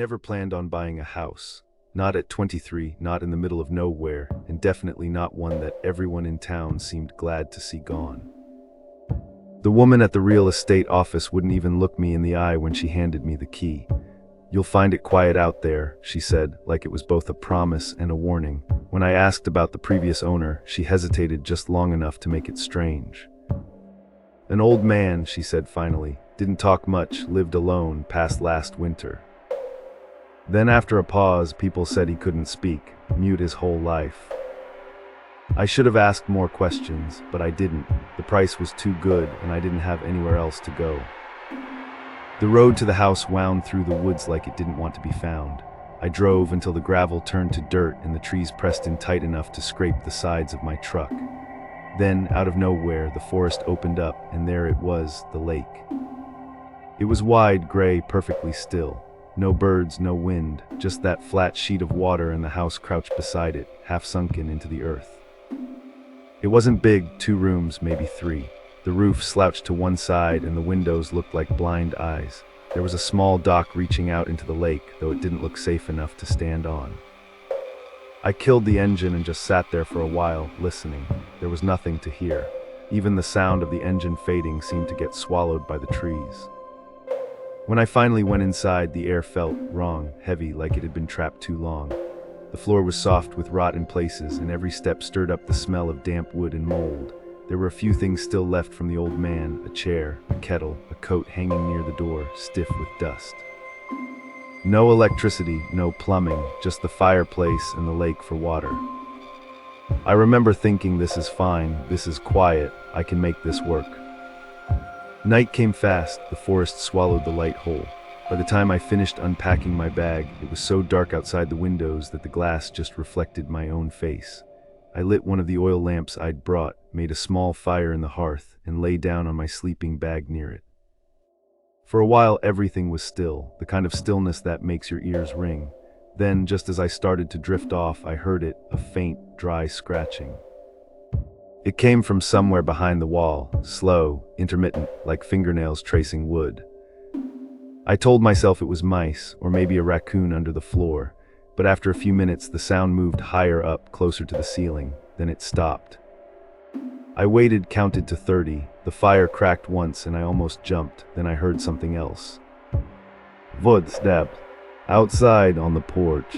never planned on buying a house. Not at 23, not in the middle of nowhere, and definitely not one that everyone in town seemed glad to see gone. The woman at the real estate office wouldn't even look me in the eye when she handed me the key. "You'll find it quiet out there," she said, like it was both a promise and a warning. When I asked about the previous owner, she hesitated just long enough to make it strange. "An old man," she said finally, "didn't talk much, lived alone, past last winter." Then after a pause, people said he couldn't speak, mute his whole life. I should have asked more questions, but I didn't. The price was too good, and I didn't have anywhere else to go. The road to the house wound through the woods like it didn't want to be found. I drove until the gravel turned to dirt and the trees pressed in tight enough to scrape the sides of my truck. Then, out of nowhere, the forest opened up, and there it was, the lake. It was wide, gray, perfectly still. No birds, no wind, just that flat sheet of water and the house crouched beside it, half sunken into the earth. It wasn't big, 2 rooms, maybe 3. The roof slouched to one side and the windows looked like blind eyes. There was a small dock reaching out into the lake, though it didn't look safe enough to stand on. I killed the engine and just sat there for a while, listening. There was nothing to hear. Even the sound of the engine fading seemed to get swallowed by the trees. When I finally went inside, the air felt wrong, heavy, like it had been trapped too long. The floor was soft with rot in places, and every step stirred up the smell of damp wood and mold. There were a few things still left from the old man: a chair, a kettle, a coat hanging near the door, stiff with dust. No electricity, no plumbing, just the fireplace and the lake for water. I remember thinking, this is fine, this is quiet, I can make this work. Night came fast, the forest swallowed the light whole. By the time I finished unpacking my bag, it was so dark outside the windows that the glass just reflected my own face. I lit one of the oil lamps I'd brought, made a small fire in the hearth, and lay down on my sleeping bag near it. For a while everything was still, the kind of stillness that makes your ears ring. Then, just as I started to drift off, I heard it, a faint, dry scratching. It came from somewhere behind the wall, slow, intermittent, like fingernails tracing wood. I told myself it was mice, or maybe a raccoon under the floor, but after a few minutes the sound moved higher up, closer to the ceiling, then it stopped. I waited, counted to 30, the fire cracked once and I almost jumped, then I heard something else. Footsteps. Outside on the porch.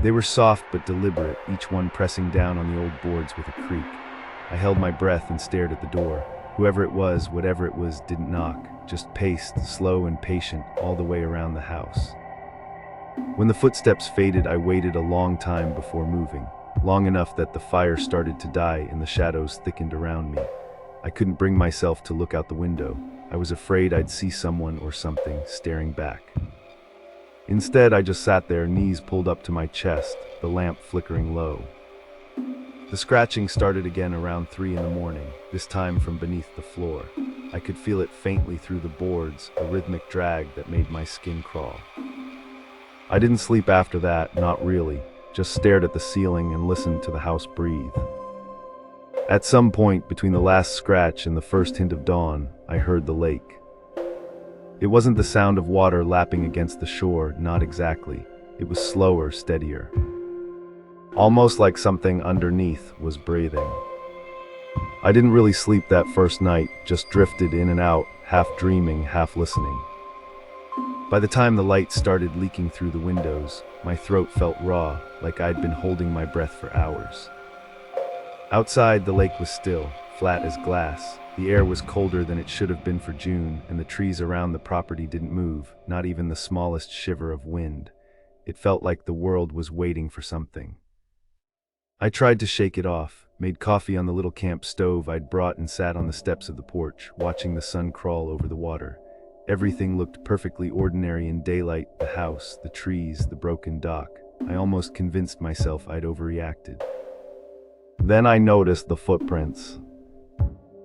They were soft but deliberate, each one pressing down on the old boards with a creak. I held my breath and stared at the door. Whoever it was, whatever it was, didn't knock, just paced, slow and patient, all the way around the house. When the footsteps faded, I waited a long time before moving, long enough that the fire started to die and the shadows thickened around me. I couldn't bring myself to look out the window. I was afraid I'd see someone or something staring back. Instead, I just sat there, knees pulled up to my chest, the lamp flickering low. The scratching started again around 3 in the morning, this time from beneath the floor. I could feel it faintly through the boards, a rhythmic drag that made my skin crawl. I didn't sleep after that, not really, just stared at the ceiling and listened to the house breathe. At some point between the last scratch and the first hint of dawn, I heard the lake. It wasn't the sound of water lapping against the shore, not exactly. It was slower, steadier. Almost like something underneath was breathing. I didn't really sleep that first night, just drifted in and out, half dreaming, half listening. By the time the light started leaking through the windows, my throat felt raw, like I'd been holding my breath for hours. Outside, the lake was still, flat as glass. The air was colder than it should have been for June, and the trees around the property didn't move, not even the smallest shiver of wind. It felt like the world was waiting for something. I tried to shake it off, made coffee on the little camp stove I'd brought and sat on the steps of the porch, watching the sun crawl over the water. Everything looked perfectly ordinary in daylight, the house, the trees, the broken dock. I almost convinced myself I'd overreacted. Then I noticed the footprints.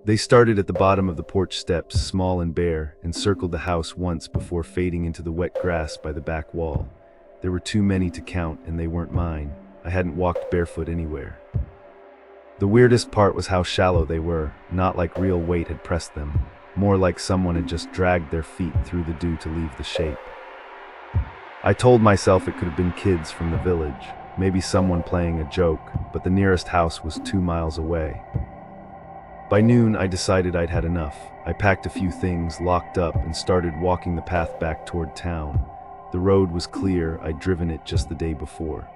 They started at the bottom of the porch steps, small and bare, and circled the house once before fading into the wet grass by the back wall. There were too many to count, and they weren't mine. I hadn't walked barefoot anywhere. The weirdest part was how shallow they were, not like real weight had pressed them, more like someone had just dragged their feet through the dew to leave the shape. I told myself it could have been kids from the village, maybe someone playing a joke, but the nearest house was 2 miles away. By noon, I decided I'd had enough. I packed a few things, locked up, and started walking the path back toward town. The road was clear, I'd driven it just the day before.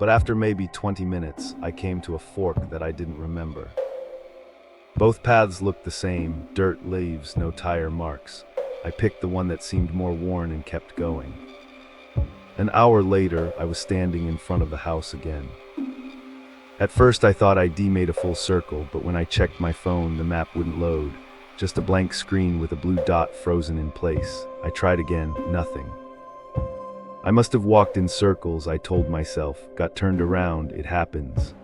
But after maybe 20 minutes, I came to a fork that I didn't remember. Both paths looked the same, dirt, leaves, no tire marks. I picked the one that seemed more worn and kept going. An hour later, I was standing in front of the house again. At first I thought I'd made a full circle, but when I checked my phone, the map wouldn't load. Just a blank screen with a blue dot frozen in place. I tried again, nothing. I must have walked in circles, I told myself, got turned around, it happens.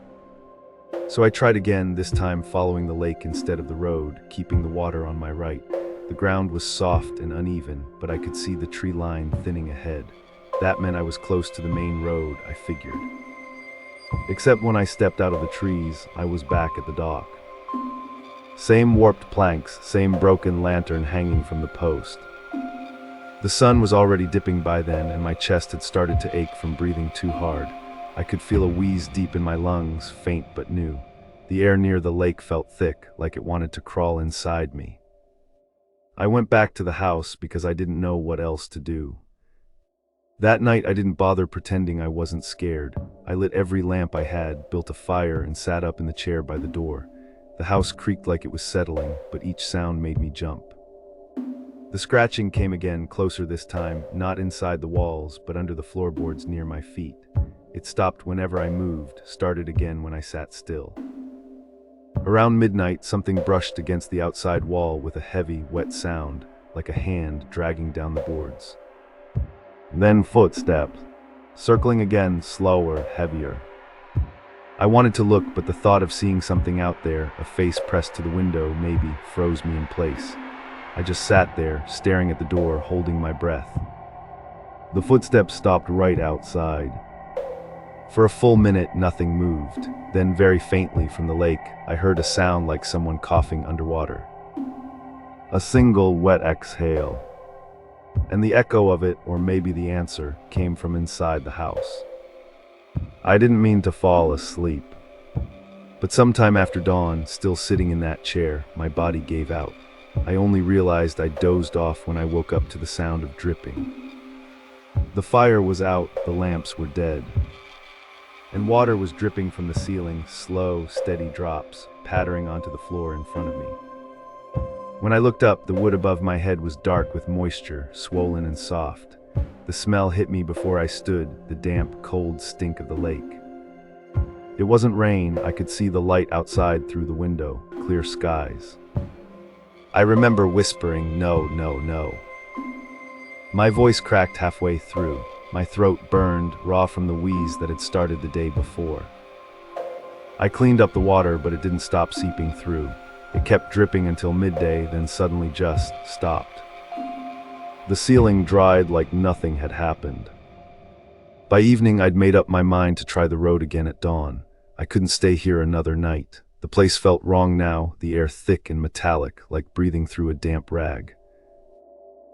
So I tried again, this time following the lake instead of the road, keeping the water on my right. The ground was soft and uneven, but I could see the tree line thinning ahead. That meant I was close to the main road, I figured. Except when I stepped out of the trees, I was back at the dock. Same warped planks, same broken lantern hanging from the post. The sun was already dipping by then, and my chest had started to ache from breathing too hard. I could feel a wheeze deep in my lungs, faint but new. The air near the lake felt thick, like it wanted to crawl inside me. I went back to the house because I didn't know what else to do. That night I didn't bother pretending I wasn't scared. I lit every lamp I had, built a fire, and sat up in the chair by the door. The house creaked like it was settling, but each sound made me jump. The scratching came again, closer this time, not inside the walls, but under the floorboards near my feet. It stopped whenever I moved, started again when I sat still. Around midnight, something brushed against the outside wall with a heavy, wet sound, like a hand dragging down the boards. Then footsteps, circling again, slower, heavier. I wanted to look, but the thought of seeing something out there, a face pressed to the window, maybe, froze me in place. I just sat there, staring at the door, holding my breath. The footsteps stopped right outside. For a full minute, nothing moved. Then, very faintly from the lake, I heard a sound like someone coughing underwater. A single wet exhale. And the echo of it, or maybe the answer, came from inside the house. I didn't mean to fall asleep. But sometime after dawn, still sitting in that chair, my body gave out. I only realized I dozed off when I woke up to the sound of dripping. The fire was out, the lamps were dead. And water was dripping from the ceiling, slow, steady drops, pattering onto the floor in front of me. When I looked up, the wood above my head was dark with moisture, swollen and soft. The smell hit me before I stood, the damp, cold stink of the lake. It wasn't rain, I could see the light outside through the window, clear skies. I remember whispering, "No, no, no." My voice cracked halfway through. My throat burned, raw from the wheeze that had started the day before. I cleaned up the water, but it didn't stop seeping through. It kept dripping until midday, then suddenly just stopped. The ceiling dried like nothing had happened. By evening, I'd made up my mind to try the road again at dawn. I couldn't stay here another night. The place felt wrong now, the air thick and metallic, like breathing through a damp rag.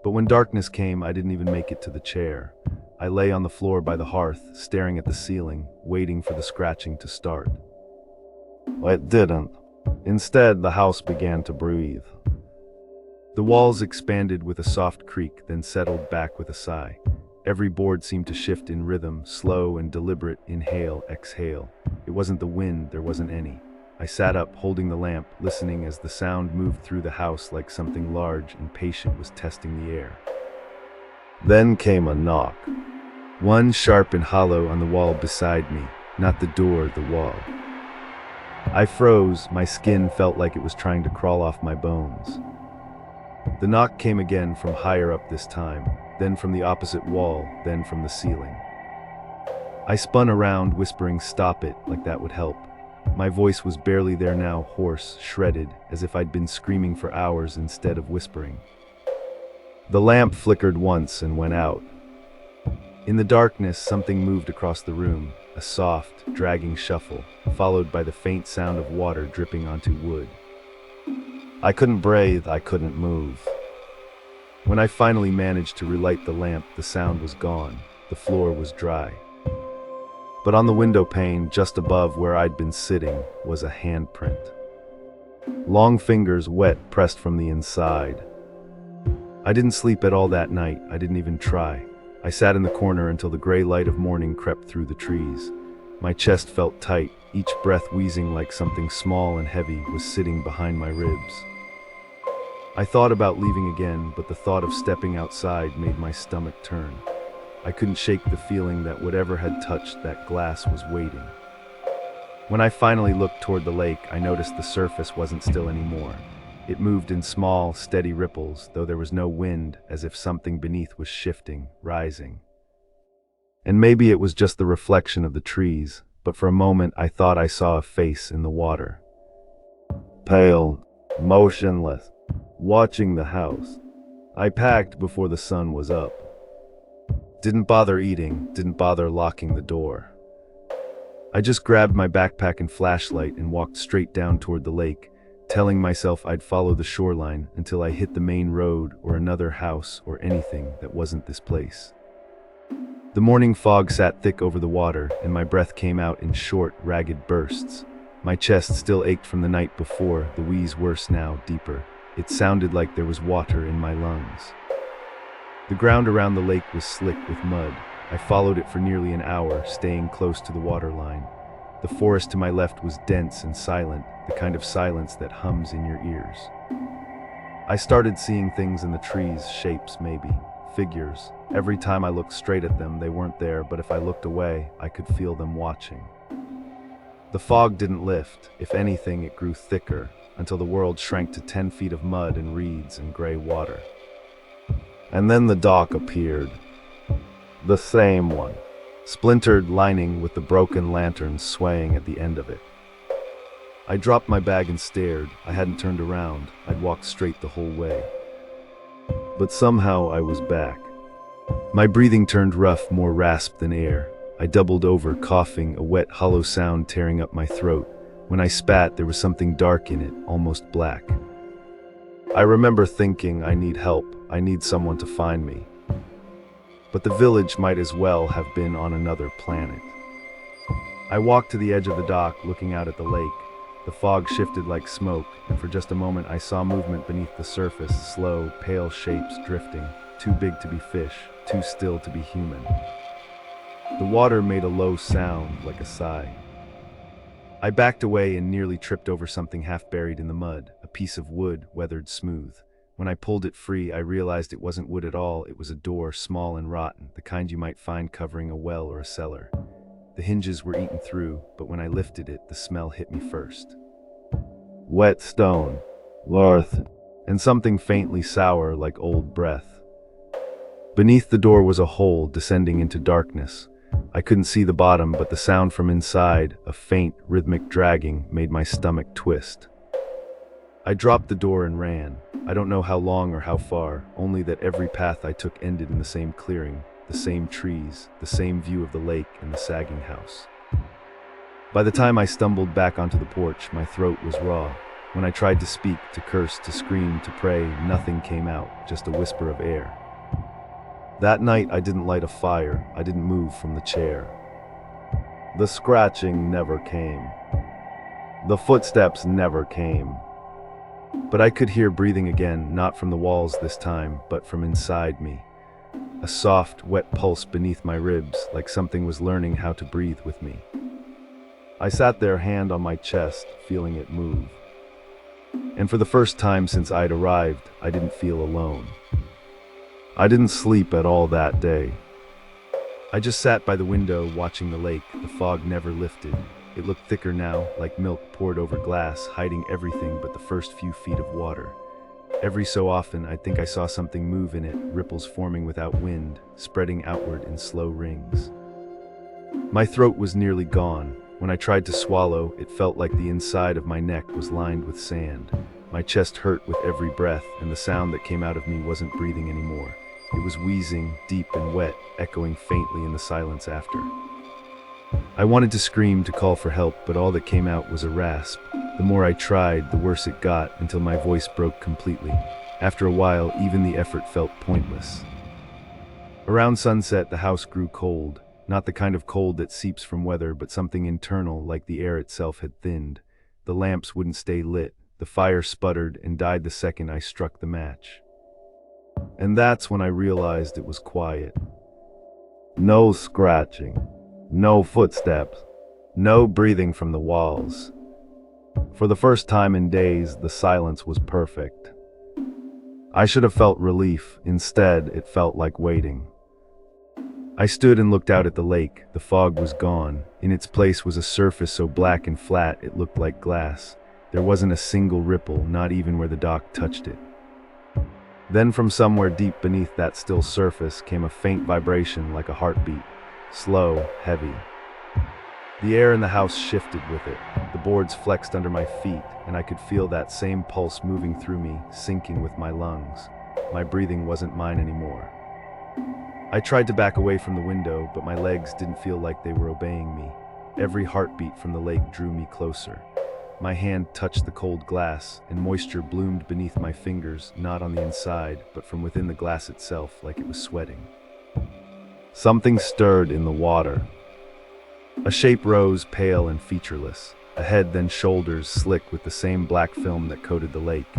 But when darkness came, I didn't even make it to the chair. I lay on the floor by the hearth, staring at the ceiling, waiting for the scratching to start. Well, it didn't. Instead, the house began to breathe. The walls expanded with a soft creak, then settled back with a sigh. Every board seemed to shift in rhythm, slow and deliberate, inhale, exhale. It wasn't the wind, there wasn't any. I sat up, holding the lamp, listening as the sound moved through the house like something large and patient was testing the air. Then came a knock. One sharp and hollow on the wall beside me, not the door, the wall. I froze, my skin felt like it was trying to crawl off my bones. The knock came again from higher up this time, then from the opposite wall, then from the ceiling. I spun around, whispering, "Stop it," like that would help. My voice was barely there now, hoarse, shredded, as if I'd been screaming for hours instead of whispering. The lamp flickered once and went out. In the darkness, something moved across the room, a soft, dragging shuffle, followed by the faint sound of water dripping onto wood. I couldn't breathe, I couldn't move. When I finally managed to relight the lamp, the sound was gone. The floor was dry. But on the window pane, just above where I'd been sitting, was a handprint. Long fingers, wet, pressed from the inside. I didn't sleep at all that night. I didn't even try. I sat in the corner until the gray light of morning crept through the trees. My chest felt tight, each breath wheezing like something small and heavy was sitting behind my ribs. I thought about leaving again, but the thought of stepping outside made my stomach turn. I couldn't shake the feeling that whatever had touched that glass was waiting. When I finally looked toward the lake, I noticed the surface wasn't still anymore. It moved in small, steady ripples, though there was no wind, as if something beneath was shifting, rising. And maybe it was just the reflection of the trees, but for a moment I thought I saw a face in the water. Pale, motionless, watching the house. I packed before the sun was up. Didn't bother eating, didn't bother locking the door. I just grabbed my backpack and flashlight and walked straight down toward the lake, telling myself I'd follow the shoreline until I hit the main road or another house or anything that wasn't this place. The morning fog sat thick over the water, and my breath came out in short, ragged bursts. My chest still ached from the night before, the wheeze worse now, deeper. It sounded like there was water in my lungs. The ground around the lake was slick with mud. I followed it for nearly an hour, staying close to the waterline. The forest to my left was dense and silent, the kind of silence that hums in your ears. I started seeing things in the trees, shapes maybe, figures. Every time I looked straight at them, they weren't there, but if I looked away, I could feel them watching. The fog didn't lift. If anything, it grew thicker, until the world shrank to 10 feet of mud and reeds and gray water. And then the dock appeared. The same one. Splintered lining with the broken lantern swaying at the end of it. I dropped my bag and stared. I hadn't turned around. I'd walked straight the whole way. But somehow I was back. My breathing turned rough, more rasped than air. I doubled over, coughing, a wet, hollow sound tearing up my throat. When I spat, there was something dark in it, almost black. I remember thinking, I need help. I need someone to find me. But the village might as well have been on another planet. I walked to the edge of the dock, looking out at the lake. The fog shifted like smoke, and for just a moment I saw movement beneath the surface, slow, pale shapes drifting, too big to be fish, too still to be human. The water made a low sound, like a sigh. I backed away and nearly tripped over something half buried in the mud, a piece of wood, weathered smooth. When I pulled it free, I realized it wasn't wood at all. It was a door, small and rotten, the kind you might find covering a well or a cellar. The hinges were eaten through, but when I lifted it, the smell hit me first. Wet stone, earth, and something faintly sour like old breath. Beneath the door was a hole descending into darkness. I couldn't see the bottom, but the sound from inside, a faint, rhythmic dragging, made my stomach twist. I dropped the door and ran. I don't know how long or how far, only that every path I took ended in the same clearing, the same trees, the same view of the lake and the sagging house. By the time I stumbled back onto the porch, my throat was raw. When I tried to speak, to curse, to scream, to pray, nothing came out, just a whisper of air. That night I didn't light a fire, I didn't move from the chair. The scratching never came. The footsteps never came. But I could hear breathing again, not from the walls this time, but from inside me. A soft, wet pulse beneath my ribs, like something was learning how to breathe with me. I sat there, hand on my chest, feeling it move. And for the first time since I'd arrived, I didn't feel alone. I didn't sleep at all that day. I just sat by the window watching the lake. The fog never lifted. It looked thicker now, like milk poured over glass, hiding everything but the first few feet of water. Every so often, I'd think I saw something move in it, ripples forming without wind, spreading outward in slow rings. My throat was nearly gone. When I tried to swallow, it felt like the inside of my neck was lined with sand. My chest hurt with every breath, and the sound that came out of me wasn't breathing anymore. It was wheezing, deep and wet, echoing faintly in the silence after. I wanted to scream, to call for help, but all that came out was a rasp. The more I tried, the worse it got, until my voice broke completely. After a while, even the effort felt pointless. Around sunset, the house grew cold, not the kind of cold that seeps from weather, but something internal, like the air itself had thinned. The lamps wouldn't stay lit, the fire sputtered and died the second I struck the match. And that's when I realized it was quiet. No scratching, no footsteps, no breathing from the walls. For the first time in days, the silence was perfect. I should have felt relief. Instead, it felt like waiting. I stood and looked out at the lake. The fog was gone. In its place was a surface so black and flat it looked like glass. There wasn't a single ripple, not even where the dock touched it. Then from somewhere deep beneath that still surface came a faint vibration like a heartbeat, slow, heavy. The air in the house shifted with it. The boards flexed under my feet, and I could feel that same pulse moving through me, syncing with my lungs. My breathing wasn't mine anymore. I tried to back away from the window, but my legs didn't feel like they were obeying me. Every heartbeat from the lake drew me closer. My hand touched the cold glass, and moisture bloomed beneath my fingers, not on the inside, but from within the glass itself, like it was sweating. Something stirred in the water. A shape rose, pale and featureless. A head, then shoulders, slick with the same black film that coated the lake.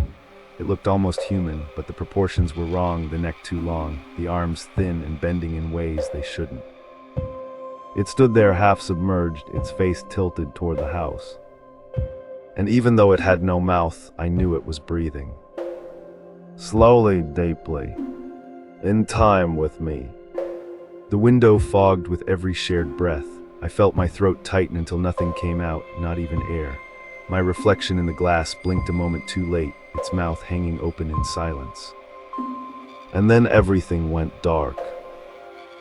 It looked almost human, but the proportions were wrong, the neck too long, the arms thin and bending in ways they shouldn't. It stood there half submerged, its face tilted toward the house. And even though it had no mouth, I knew it was breathing. Slowly, deeply. In time with me. The window fogged with every shared breath. I felt my throat tighten until nothing came out, not even air. My reflection in the glass blinked a moment too late, its mouth hanging open in silence. And then everything went dark.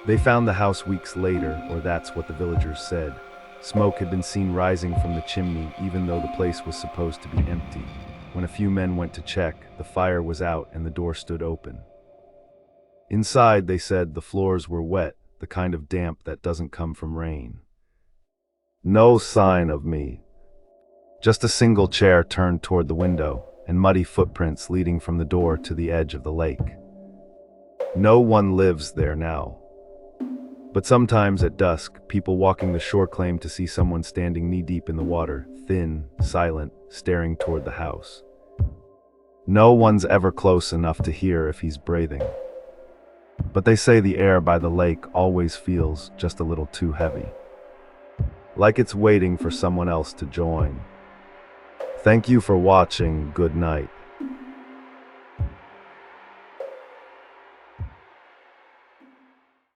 They found the house weeks later, or that's what the villagers said. Smoke had been seen rising from the chimney, even though the place was supposed to be empty. When a few men went to check, the fire was out and the door stood open. Inside, they said, the floors were wet, the kind of damp that doesn't come from rain. No sign of me. Just a single chair turned toward the window, and muddy footprints leading from the door to the edge of the lake. No one lives there now. But sometimes at dusk, people walking the shore claim to see someone standing knee-deep in the water, thin, silent, staring toward the house. No one's ever close enough to hear if he's breathing. But they say the air by the lake always feels just a little too heavy. Like it's waiting for someone else to join. Thank you for watching. Good night.